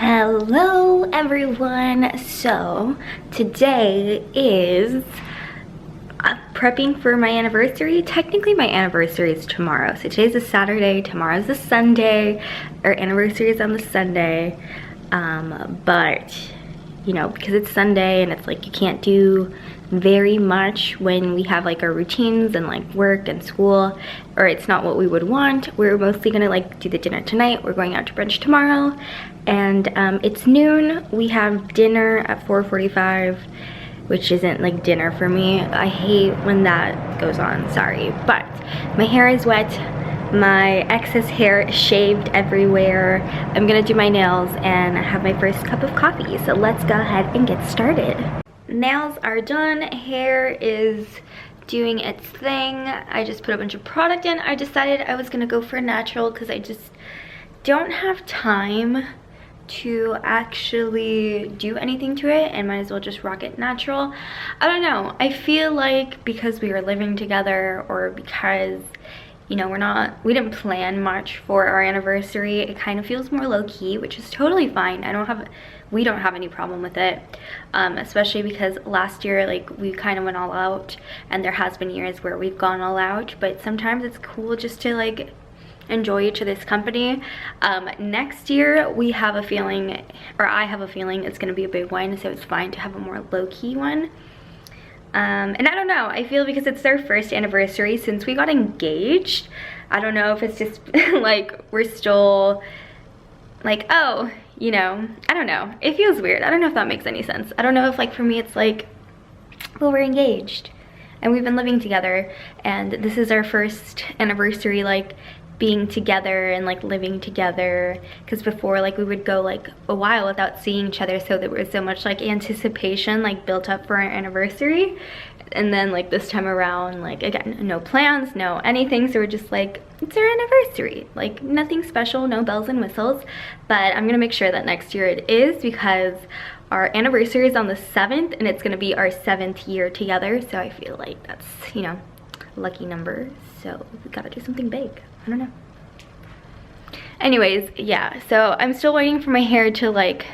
Hello everyone. So today is prepping for my anniversary. Technically my anniversary is tomorrow, so today's a Saturday, tomorrow's a Sunday. Our anniversary is on the Sunday, but you know, because it's Sunday and it's like you can't do very much when we have like our routines and like work and school, or it's not what we would want. We're mostly gonna like do the dinner tonight. We're going out to brunch tomorrow, and it's noon. We have dinner at 4:45, which isn't like dinner for me. I hate when that goes on, sorry. But my hair is wet, my excess hair is shaved everywhere. I'm gonna do my nails and have my first cup of coffee. So let's go ahead and get started. Nails are done, hair is doing its thing. I just put a bunch of product in. I decided I was gonna go for natural because I just don't have time to actually do anything to it, and might as well just rock it natural. I don't know, I feel like because we were living together, or because you know we didn't plan much for our anniversary, it kind of feels more low-key, which is totally fine. We don't have any problem with it, especially because last year like we kind of went all out, and there has been years where we've gone all out, but sometimes it's cool just to like enjoy each other's company. Next year we have a feeling, or I have a feeling, it's gonna be a big one, so it's fine to have a more low-key one. And I don't know, I feel because it's their first anniversary since we got engaged. I don't know if it's just like we're still like, oh, you know, I don't know, it feels weird. I don't know if that makes any sense. I don't know if like for me it's like, well, we're engaged and we've been living together, and this is our first anniversary like being together and like living together, because before like we would go like a while without seeing each other, so there was so much like anticipation like built up for our anniversary. And then like this time around, like again, no plans, no anything, so we're just like, it's our anniversary, like nothing special, no bells and whistles. But I'm gonna make sure that next year it is, because our anniversary is on the 7th and it's gonna be our 7th year together, so I feel like that's, you know, a lucky number, so we gotta do something big. I don't know. Anyways, yeah, so I'm still waiting for my hair to like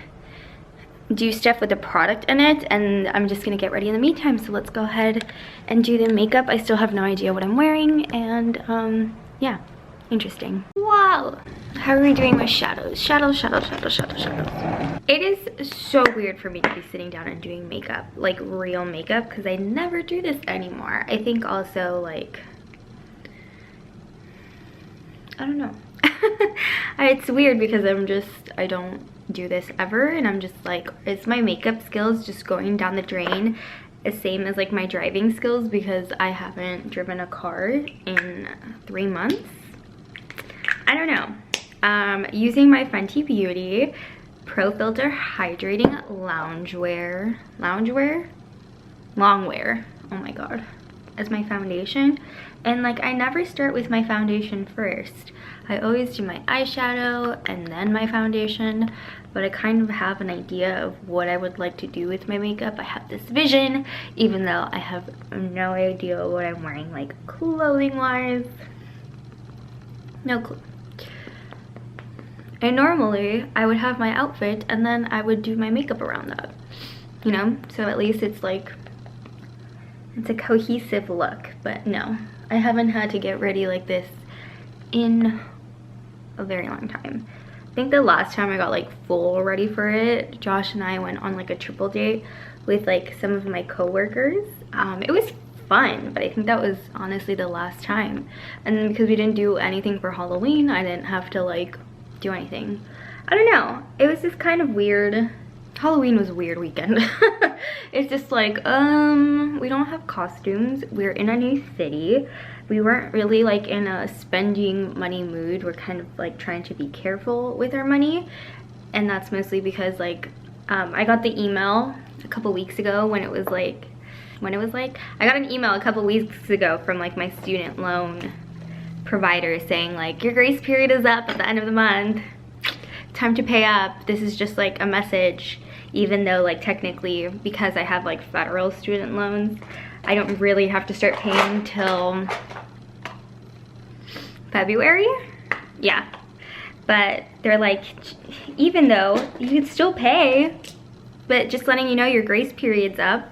do stuff with the product in it, and I'm just gonna get ready in the meantime. So let's go ahead and do the makeup. I still have no idea what I'm wearing, and yeah, interesting. Wow, how are we doing with shadows? Shadows. It is so weird for me to be sitting down and doing makeup, like real makeup, because I never do this anymore. I think also like, I don't know. It's weird because I don't do this ever, and I'm just like, is my makeup skills just going down the drain, the same as like my driving skills, because I haven't driven a car in 3 months? I don't know. Using my Fenty Beauty Pro Filter Hydrating Longwear, oh my god, as my foundation. And like, I never start with my foundation first. I always do my eyeshadow and then my foundation, but I kind of have an idea of what I would like to do with my makeup. I have this vision, even though I have no idea what I'm wearing, like clothing wise. No clue. And normally I would have my outfit and then I would do my makeup around that, you know? So at least it's like, it's a cohesive look. But no, I haven't had to get ready like this in a very long time. I think the last time I got like full ready for it, Josh and I went on like a triple date with like some of my coworkers. It was fun, but I think that was honestly the last time. And because we didn't do anything for Halloween, I didn't have to like do anything. I don't know, it was just kind of weird. Halloween was a weird weekend. It's just like, we don't have costumes. We're in a new city. We weren't really like in a spending money mood. We're kind of like trying to be careful with our money. And that's mostly because like, I got the email a couple weeks ago when it was like, I got an email a couple weeks ago from like my student loan provider saying like, your grace period is up at the end of the month. Time to pay up. This is just like a message, even though like technically, because I have like federal student loans, I don't really have to start paying till February. Yeah, but they're like, even though you can still pay, but just letting you know your grace period's up.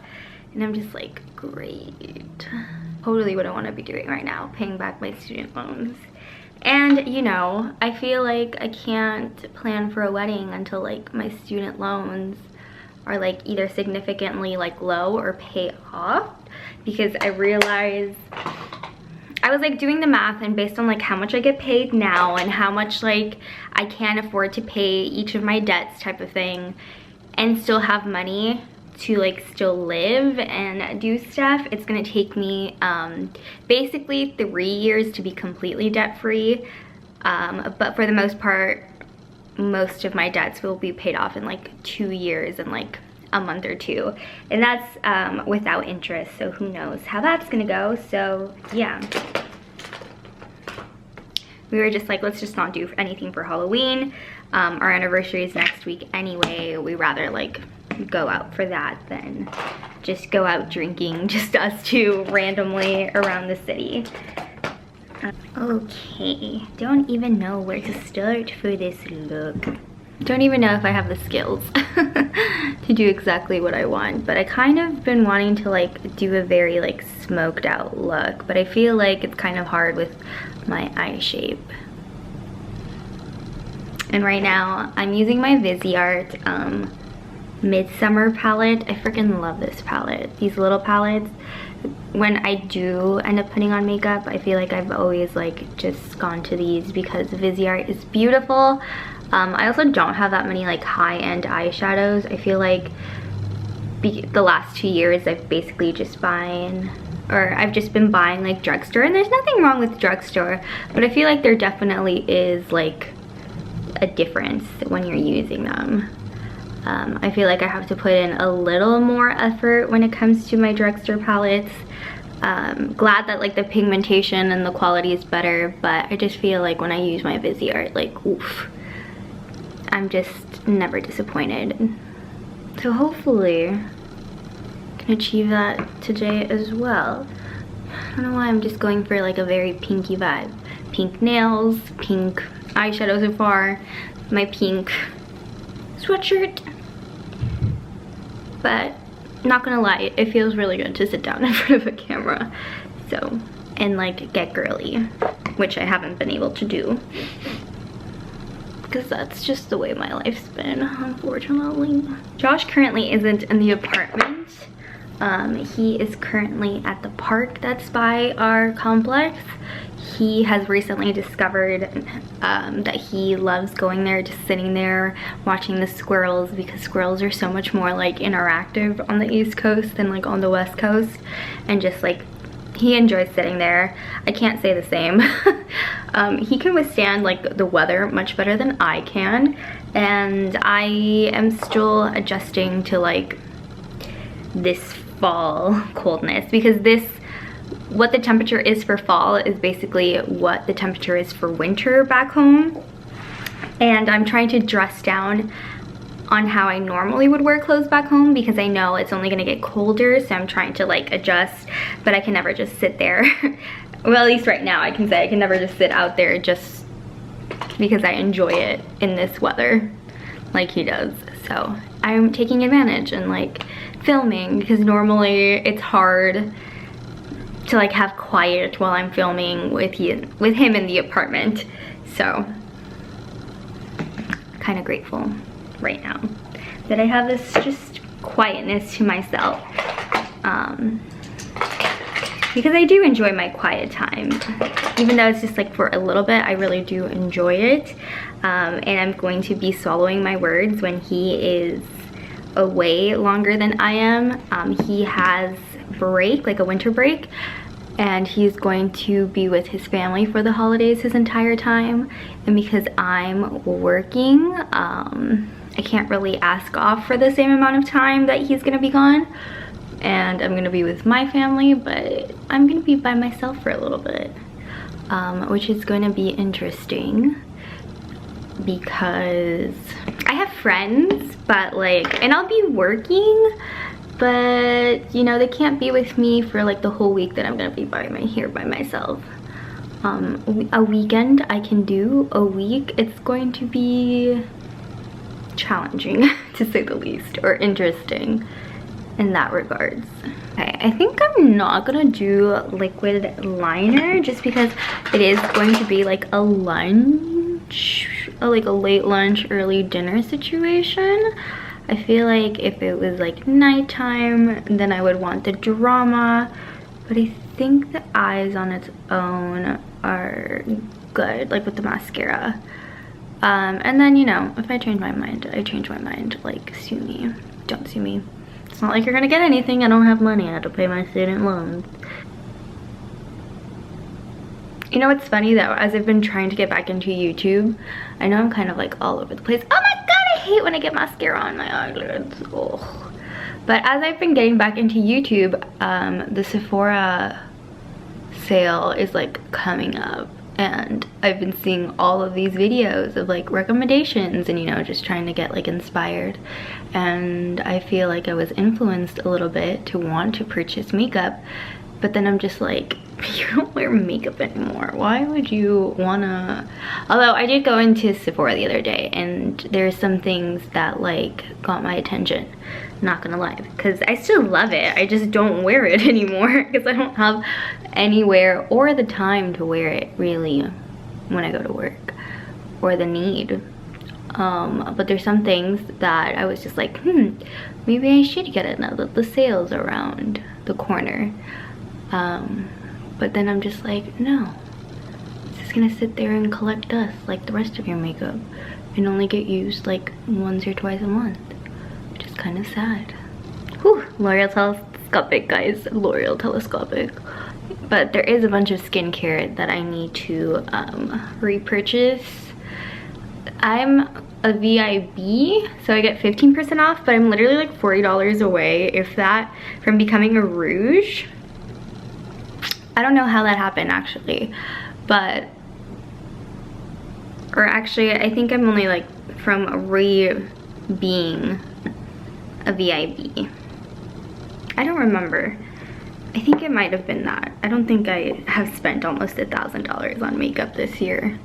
And I'm just like, great. Totally what I want to be doing right now, paying back my student loans. And you know, I feel like I can't plan for a wedding until like my student loans are like either significantly like low or pay off, because I realized I was like doing the math, and based on like how much I get paid now and how much like I can afford to pay each of my debts type of thing and still have money to like still live and do stuff, it's gonna take me basically 3 years to be completely debt free, but for the most part most of my debts will be paid off in like 2 years and like a month or two, and that's without interest, so who knows how that's gonna go. So yeah, we were just like, let's just not do anything for Halloween. Our anniversary is next week anyway. We rather like go out for that than just go out drinking, just us two randomly around the city. Okay, don't even know where to start for this look. Don't even know if I have the skills to do exactly what I want, but I kind of been wanting to like do a very like smoked out look, but I feel like it's kind of hard with my eye shape. And right now I'm using my Viseart Midsummer palette. I freaking love this palette. These little palettes, when I do end up putting on makeup, I feel like I've always like just gone to these because Viseart is beautiful. I also don't have that many like high-end eyeshadows. I feel like the last 2 years I've basically just I've just been buying like drugstore, and there's nothing wrong with drugstore, but I feel like there definitely is like a difference when you're using them. I feel like I have to put in a little more effort when it comes to my drugstore palettes. Glad that like the pigmentation and the quality is better, but I just feel like when I use my Viseart, like oof, I'm just never disappointed. So hopefully I can achieve that today as well. I don't know why I'm just going for like a very pinky vibe. Pink nails, pink eyeshadow so far, my pink sweatshirt. But not gonna lie, it feels really good to sit down in front of a camera, so, and like get girly, which I haven't been able to do because that's just the way my life's been, unfortunately. Josh currently isn't in the apartment. He is currently at the park that's by our complex. He has recently discovered that he loves going there, just sitting there watching the squirrels, because squirrels are so much more like interactive on the East Coast than like on the West Coast, and just like he enjoys sitting there. I can't say the same. He can withstand like the weather much better than I can, and I am still adjusting to like this fall coldness, because what the temperature is for fall is basically what the temperature is for winter back home, and I'm trying to dress down on how I normally would wear clothes back home, because I know it's only gonna get colder, so I'm trying to like adjust, but I can never just sit there. Well, at least right now I can say I can never just sit out there just because I enjoy it in this weather like he does. So I'm taking advantage and like filming, because normally it's hard to like have quiet while I'm filming with him in the apartment. So kind of grateful right now that I have this just quietness to myself, because I do enjoy my quiet time. Even though it's just like for a little bit, I really do enjoy it. And I'm going to be swallowing my words when he is away longer than I am. He has break, like a winter break, and he's going to be with his family for the holidays his entire time. And because I'm working, I can't really ask off for the same amount of time that he's gonna be gone, and I'm gonna be with my family, but I'm gonna be by myself for a little bit, which is gonna be interesting because I have friends, but like, and I'll be working, but you know, they can't be with me for like the whole week that I'm gonna be here by myself. a weekend I can do. A week it's going to be challenging to say the least, or interesting in that regards. Okay, I think I'm not gonna do liquid liner just because it is going to be like a lunch, like a late lunch, early dinner situation. I feel like if it was like nighttime, then I would want the drama, but I think the eyes on its own are good, like with the mascara. And then, you know, if I change my mind, I change my mind. Like, sue me, don't sue me. It's not like you're gonna get anything. I don't have money. I had to pay my student loans. You know what's funny though, as I've been trying to get back into YouTube, I know I'm kind of like all over the place. Oh my god, I hate when I get mascara on my eyelids. Oh. But as I've been getting back into YouTube, the Sephora sale is like coming up, and I've been seeing all of these videos of like recommendations and, you know, just trying to get like inspired. And I feel like I was influenced a little bit to want to purchase makeup, but then I'm just like, you don't wear makeup anymore. Why would you wanna? Although I did go into Sephora the other day and there's some things that like got my attention, not gonna lie, because I still love it. I just don't wear it anymore because I don't have anywhere or the time to wear it really when I go to work, or the need. But there's some things that I was just like, maybe I should get it now that the sale's around the corner. But then I'm just like, no, it's just gonna sit there and collect dust like the rest of your makeup and only get used like once or twice a month, which is kind of sad. Whew, L'Oreal Telescopic, guys, L'Oreal Telescopic. But there is a bunch of skincare that I need to repurchase. I'm a VIB, so I get 15% off, but I'm literally like $40 away, if that, from becoming a rouge. I don't know how that happened actually, but, or actually I think I'm only like from being a VIB. I don't remember. I think it might have been that. I don't think I have spent almost $1,000 on makeup this year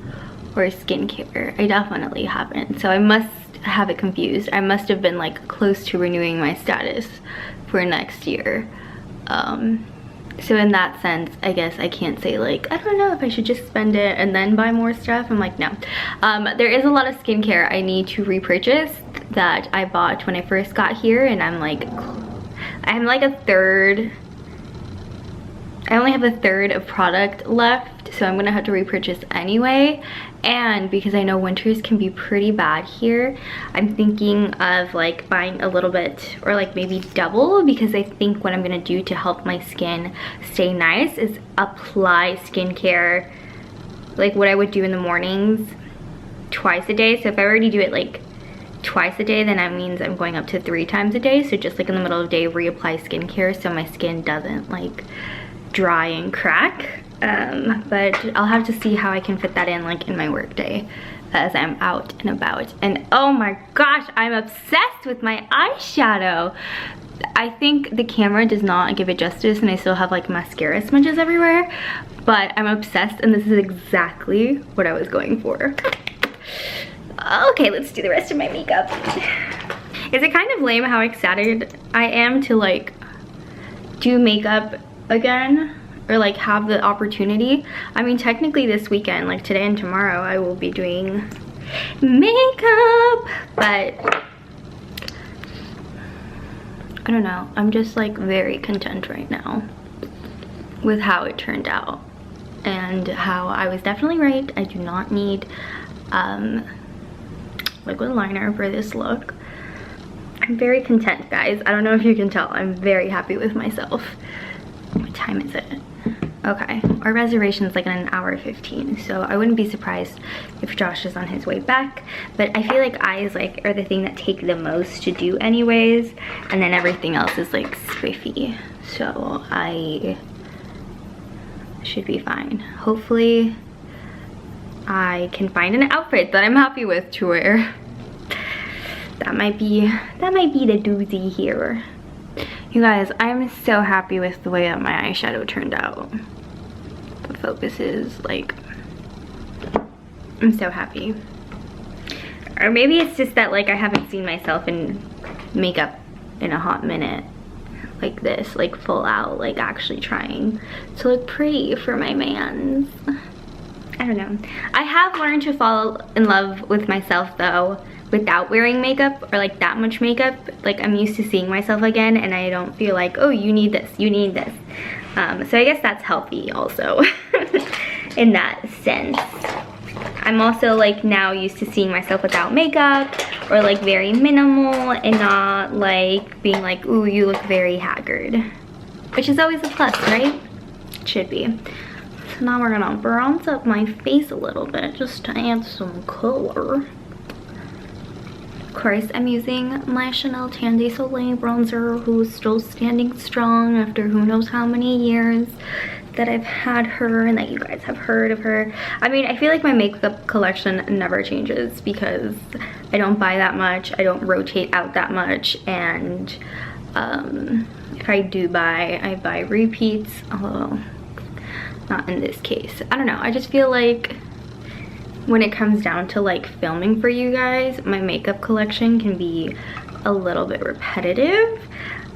or skincare. I definitely haven't, so I must have it confused. I must have been like close to renewing my status for next year. So in that sense, I guess I can't say like, I don't know if I should just spend it and then buy more stuff. I'm like, no. There is a lot of skincare I need to repurchase that I bought when I first got here, and I'm like a third. I only have a third of product left, so I'm gonna have to repurchase anyway. And because I know winters can be pretty bad here, I'm thinking of like buying a little bit, or like maybe double, because I think what I'm gonna do to help my skin stay nice is apply skincare like what I would do in the mornings twice a day. So if I already do it like twice a day, then that means I'm going up to 3 times a day. So just like in the middle of the day, reapply skincare so my skin doesn't like dry and crack. But I'll have to see how I can fit that in like in my work day as I'm out and about. And oh my gosh, I'm obsessed with my eyeshadow. I think the camera does not give it justice, and I still have like mascara smudges everywhere, but I'm obsessed, and this is exactly what I was going for. Okay, let's do the rest of my makeup. Is it kind of lame how excited I am to like do makeup again, or like have the opportunity? I mean, technically this weekend, like today and tomorrow, I will be doing makeup, but I don't know, I'm just like very content right now with how it turned out, and how I was definitely right. I do not need liquid liner for this look. I'm very content, guys. I don't know if you can tell, I'm very happy with myself. What time is it? Okay, our reservation is like in 1:15, so I wouldn't be surprised if Josh is on his way back. But I feel like eyes like are the thing that take the most to do anyways, and then everything else is like spiffy, so I should be fine. Hopefully I can find an outfit that I'm happy with to wear. That might be the doozy here. You guys, I'm so happy with the way that my eyeshadow turned out. focuses. Like, I'm so happy. Or maybe it's just that like I haven't seen myself in makeup in a hot minute like this, like full out, like actually trying to look pretty for my mans. I don't know. I have learned to fall in love with myself though without wearing makeup or like that much makeup. Like I'm used to seeing myself again and I don't feel like, oh, you need this, you need this. So I guess that's healthy also in that sense. I'm also like now used to seeing myself without makeup or like very minimal and not like being like, ooh, you look very haggard, which is always a plus, right? It should be. So now we're gonna bronze up my face a little bit just to add some color. Of course, I'm using my Chanel Tan de Soleil bronzer, who's still standing strong after who knows how many years that I've had her and that you guys have heard of her. I mean, I feel like my makeup collection never changes because I don't buy that much, I don't rotate out that much, and if I do buy, I buy repeats, although not in this case. I don't know, I just feel like when it comes down to like filming for you guys, my makeup collection can be a little bit repetitive,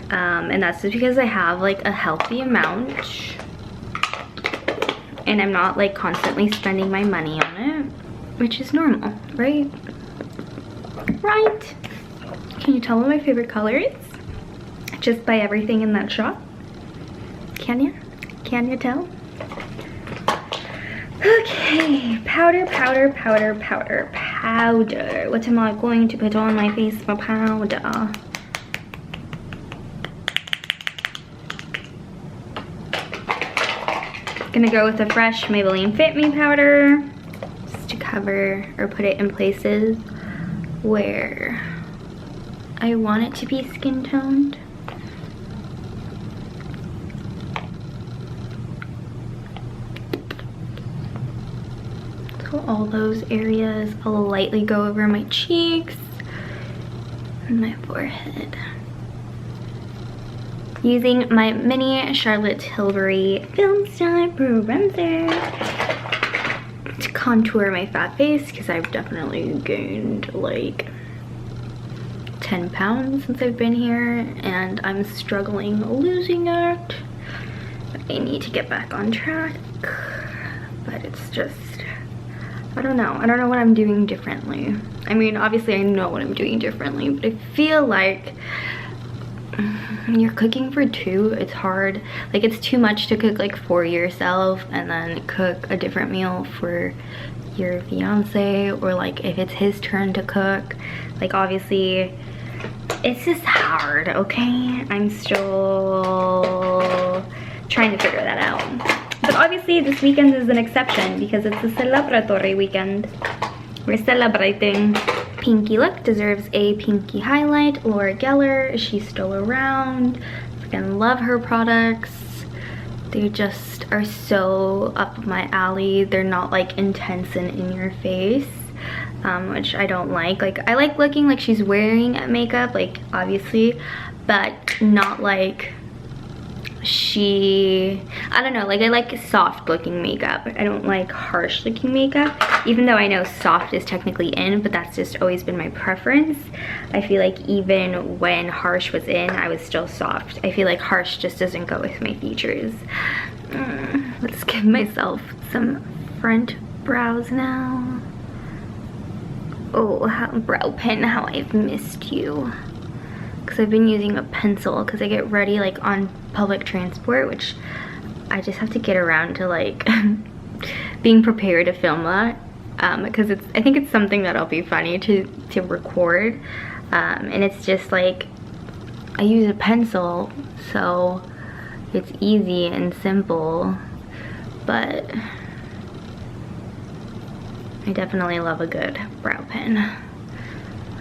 and that's just because I have like a healthy amount and I'm not like constantly spending my money on it, which is normal, right? Right? Can you tell what my favorite color is? Just by everything in that shot? Can you? Can you tell? Okay, powder, powder, powder, powder, powder. What am I going to put on my face for powder? Gonna go with a fresh Maybelline Fit Me powder just to cover or put it in places where I want it to be skin toned. So all those areas, I'll lightly go over my cheeks and my forehead. Using my mini Charlotte Tilbury Film Star bronzer to contour my fat face because I've definitely gained like 10 pounds since I've been here and I'm struggling losing it. I need to get back on track, but it's just, I don't know what I'm doing differently. I mean, obviously I know what I'm doing differently, but I feel like when you're cooking for two, it's hard. Like, it's too much to cook like for yourself and then cook a different meal for your fiance, or like if it's his turn to cook. Like, obviously it's just hard, okay? I'm still trying to figure that out. But obviously this weekend is an exception because it's a celebratory weekend. We're celebrating. Pinky Look deserves a pinky highlight. Laura Geller, is she still around? Freaking love her products. They just are so up my alley. They're not like intense and in your face, which I don't like. Like, I like looking like she's wearing makeup, like obviously, but not like I don't know, like I like soft looking makeup. I don't like harsh looking makeup, even though I know soft is technically in, but that's just always been my preference. I feel like even when harsh was in, I was still soft. I feel like harsh just doesn't go with my features. Let's give myself some front brows now. Oh, brow pen, how I've missed you. Because I've been using a pencil because I get ready like on public transport, which I just have to get around to like being prepared to film that, because I think it's something that'll be funny to record, and it's just like I use a pencil, so it's easy and simple, but I definitely love a good brow pen.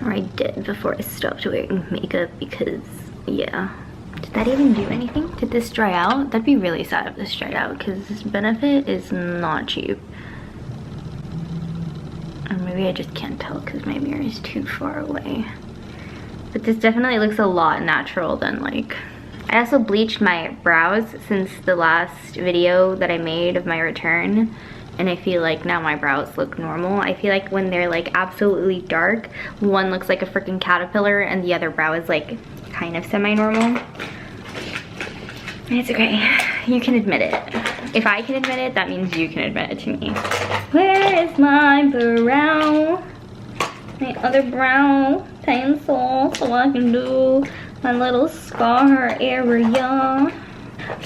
Or I did before I stopped wearing makeup because, yeah. Did that even do anything? Did this dry out? That'd be really sad if this dried out because this Benefit is not cheap. Or maybe I just can't tell because my mirror is too far away. But this definitely looks a lot natural than like, I also bleached my brows since the last video that I made of my return, and I feel like now my brows look normal. I feel like when they're like absolutely dark, one looks like a freaking caterpillar and the other brow is like kind of semi-normal. It's okay, you can admit it. If I can admit it, that means you can admit it to me. Where is my brow? My other brow pencil, so I can do my little scar area.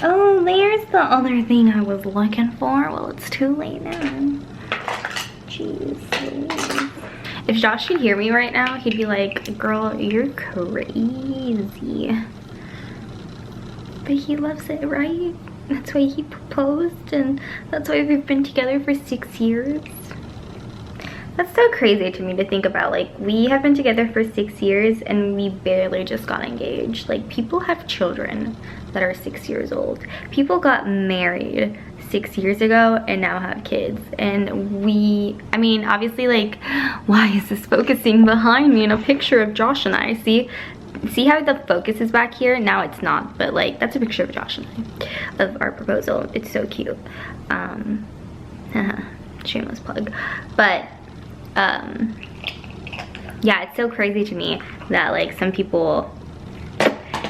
Oh, there's the other thing I was looking for. Well, it's too late now. Jeez. If Josh could hear me right now, he'd be like, girl, you're crazy. But he loves it, right? That's why he proposed, and that's why we've been together for 6 years. That's so crazy to me to think about. Like, we have been together for 6 years and we barely just got engaged. Like, people have children that are 6 years old. People got married 6 years ago and now have kids. And we, I mean, obviously, like, why is this focusing behind me in a picture of Josh and I? See how the focus is back here? Now it's not, but like, that's a picture of Josh and I, of our proposal. It's so cute. Shameless plug. But yeah, it's so crazy to me that like some people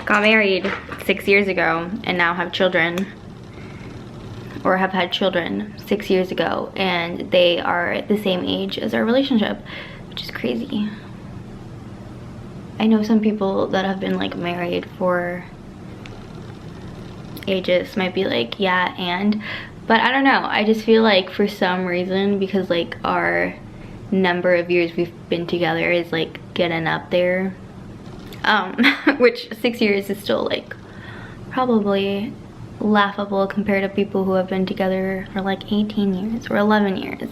got married 6 years ago and now have children, or have had children 6 years ago, and they are the same age as our relationship, which is crazy. I know some people that have been like married for ages might be like, yeah, but I don't know. I just feel like for some reason, because like our number of years we've been together is like getting up there, which 6 years is still like probably laughable compared to people who have been together for like 18 years or 11 years.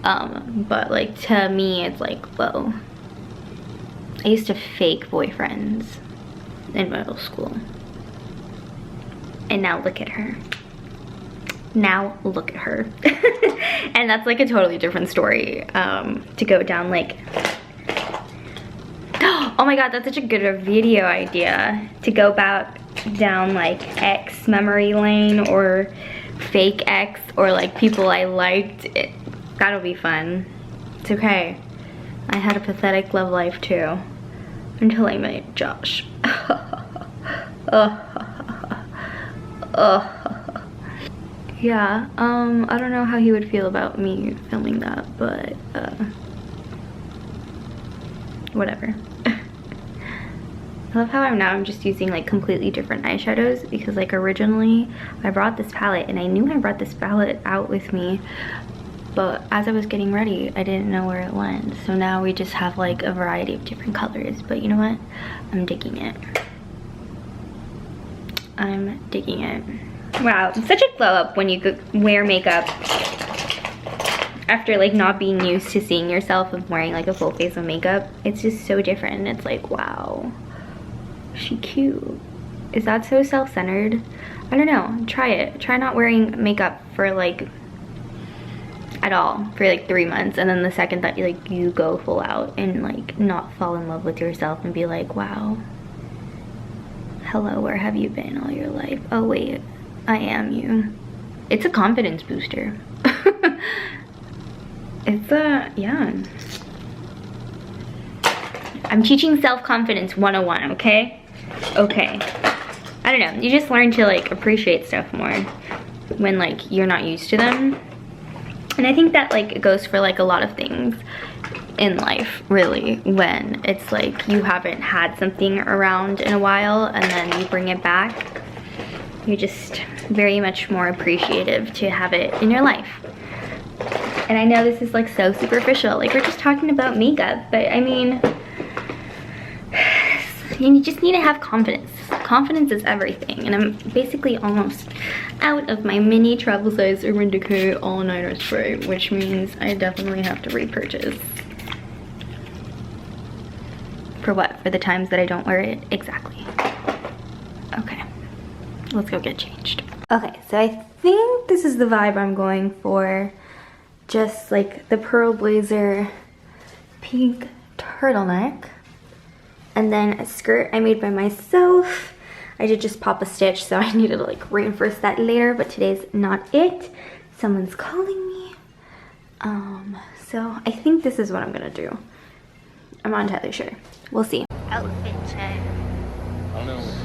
But like to me it's like, whoa. I used to fake boyfriends in middle school, and now look at her. Now look at her. And that's like a totally different story to go down. Like, oh my god, that's such a good video idea, to go back down like ex memory lane or fake ex, or like people I liked. That'll be fun. It's okay, I had a pathetic love life too, until I met Josh. Yeah, I don't know how he would feel about me filming that, but whatever. I love how I'm just using like completely different eyeshadows, because like originally I brought this palette and I knew I brought this palette out with me, but as I was getting ready I didn't know where it went. So now we just have like a variety of different colors, but you know what? I'm digging it. I'm digging it. Wow, it's such a glow up when you wear makeup after like not being used to seeing yourself of wearing like a full face of makeup. It's just so different. It's like, wow, she cute. Is that so self-centered? I don't know, try it. Try not wearing makeup for like at all for like 3 months, and then the second that you go full out and like not fall in love with yourself and be like, wow, hello, where have you been all your life? Oh wait, I am you. It's a confidence booster. It's yeah. I'm teaching self-confidence 101, okay? Okay. I don't know, you just learn to like appreciate stuff more when like you're not used to them. And I think that like it goes for like a lot of things in life, really, when it's like you haven't had something around in a while and then you bring it back. You're just very much more appreciative to have it in your life. And I know this is like so superficial, like we're just talking about makeup, but I mean, you just need to have confidence. Confidence is everything. And I'm basically almost out of my mini travel size Urban Decay all-nighter spray, which means I definitely have to repurchase. For what? For the times that I don't wear it? Exactly. Okay, let's go get changed. Okay, so I think this is the vibe I'm going for. Just like the pearl blazer, pink turtleneck, and then a skirt I made by myself. I did just pop a stitch, so I needed to like reinforce that later, but today's not it. Someone's calling me. So I think this is what I'm gonna do. I'm not entirely sure. We'll see. Outfit check. I don't know.